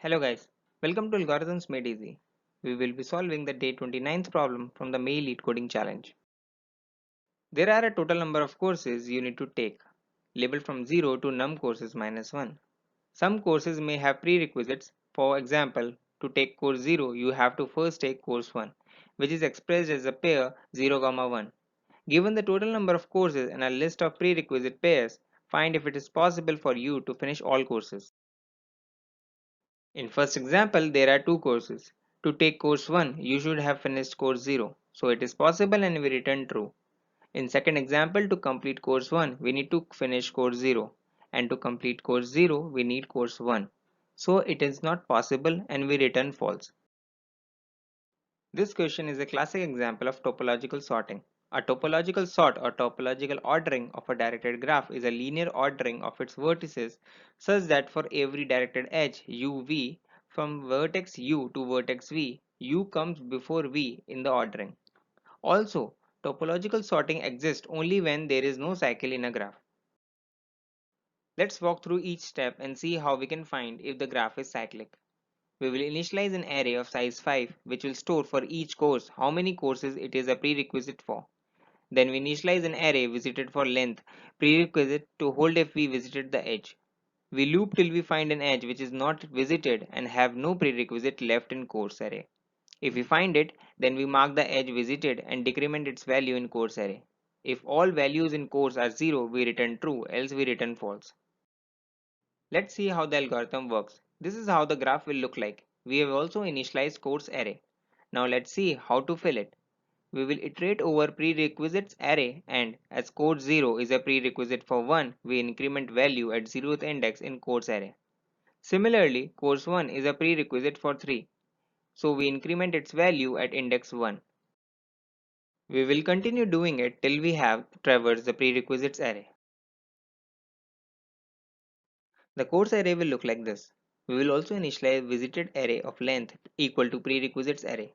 Hello guys, welcome to Algorithms Made Easy. We will be solving the day 29th problem from the May Lead Coding Challenge. There are a total number of courses you need to take, labeled from 0 to num courses minus 1. Some courses may have prerequisites. For example, to take course 0, you have to first take course 1, which is expressed as a pair 0, 1. Given the total number of courses and a list of prerequisite pairs, find if it is possible for you to finish all courses. In first example, there are two courses. To take course 1, you should have finished course 0, so it is possible and we return true. In second example, to complete course 1, we need to finish course 0, and to complete course 0, we need course 1. So it is not possible and we return false. This question is a classic example of topological sorting. A topological sort or topological ordering of a directed graph is a linear ordering of its vertices such that for every directed edge uv from vertex u to vertex v, u comes before v in the ordering. Also, topological sorting exists only when there is no cycle in a graph. Let's walk through each step and see how we can find if the graph is cyclic. We will initialize an array of size 5 which will store for each course how many courses it is a prerequisite for. Then we initialize an array visited for length prerequisite to hold if we visited the edge. We loop till we find an edge which is not visited and have no prerequisite left in course array. If we find it, then we mark the edge visited and decrement its value in course array. If all values in course are 0, we return true, else we return false. Let's see how the algorithm works. This is how the graph will look like. We have also initialized course array. Now let's see how to fill it. We will iterate over prerequisites array, and as course 0 is a prerequisite for 1, we increment value at 0th index in course array. Similarly, course 1 is a prerequisite for 3, so we increment its value at index 1. We will continue doing it till we have traversed the prerequisites array. The course array will look like this. We will also initialize visited array of length equal to prerequisites array.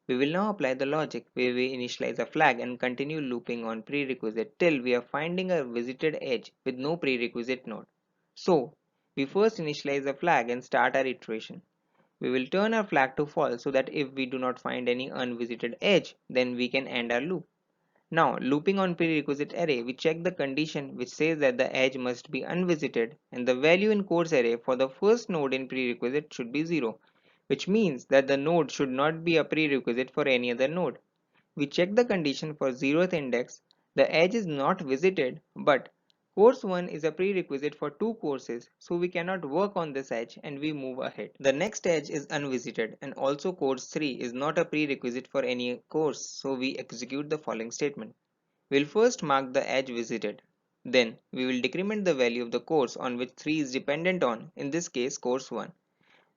We will now apply the logic where we initialize a flag and continue looping on prerequisite till we are finding a visited edge with no prerequisite node. So, we first initialize a flag and start our iteration. We will turn our flag to false so that if we do not find any unvisited edge, then we can end our loop. Now, looping on prerequisite array, we check the condition which says that the edge must be unvisited and the value in course array for the first node in prerequisite should be 0, which means that the node should not be a prerequisite for any other node. We check the condition for 0th index, the edge is not visited, but course 1 is a prerequisite for two courses, so we cannot work on this edge and we move ahead. The next edge is unvisited and also course 3 is not a prerequisite for any course, so we execute the following statement. We'll first mark the edge visited. Then we will decrement the value of the course on which 3 is dependent on, in this case course 1.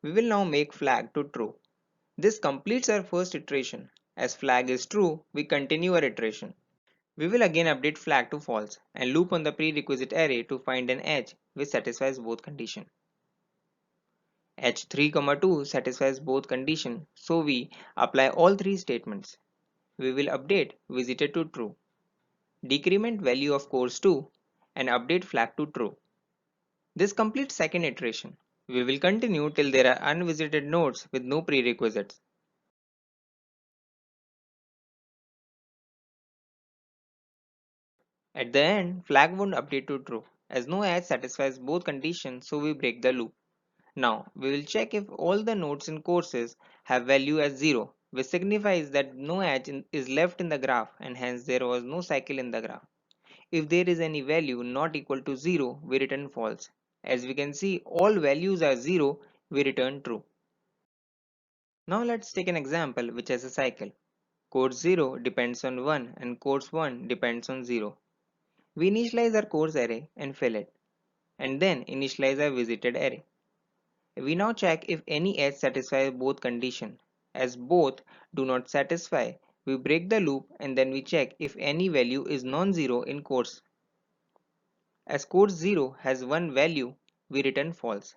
We will now make flag to true. This completes our first iteration. As flag is true, we continue our iteration. We will again update flag to false and loop on the prerequisite array to find an edge which satisfies both conditions. Edge 3, 2 satisfies both conditions, so we apply all three statements. We will update visited to true, decrement value of course 2, and update flag to true. This completes second iteration. We will continue till there are unvisited nodes with no prerequisites. At the end, flag won't update to true, as no edge satisfies both conditions, so we break the loop. Now, we will check if all the nodes in courses have value as 0, which signifies that no edge is left in the graph and hence there was no cycle in the graph. If there is any value not equal to 0, we return false. As we can see, all values are 0, we return true. Now let's take an example which has a cycle. Course 0 depends on 1 and course 1 depends on 0. We initialize our course array and fill it, and then initialize our visited array. We now check if any edge satisfies both conditions. As both do not satisfy, we break the loop and then we check if any value is non-zero in course. As course 0 has one value, we return false.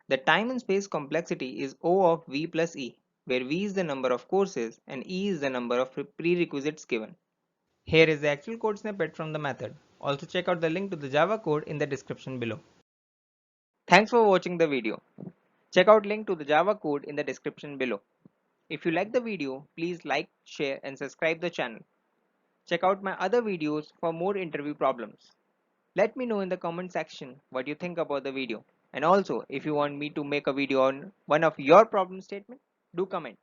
The time and space complexity is O of V plus E, where V is the number of courses and E is the number of prerequisites given. Here is the actual code snippet from the method. Also check out the link to the Java code in the description below. Thanks for watching the video. Check out link to the Java code in the description below. If you like the video, please like, share and subscribe the channel. Check out my other videos for more interview problems. Let me know in the comment section what you think about the video. And also, if you want me to make a video on one of your problem statement, do comment.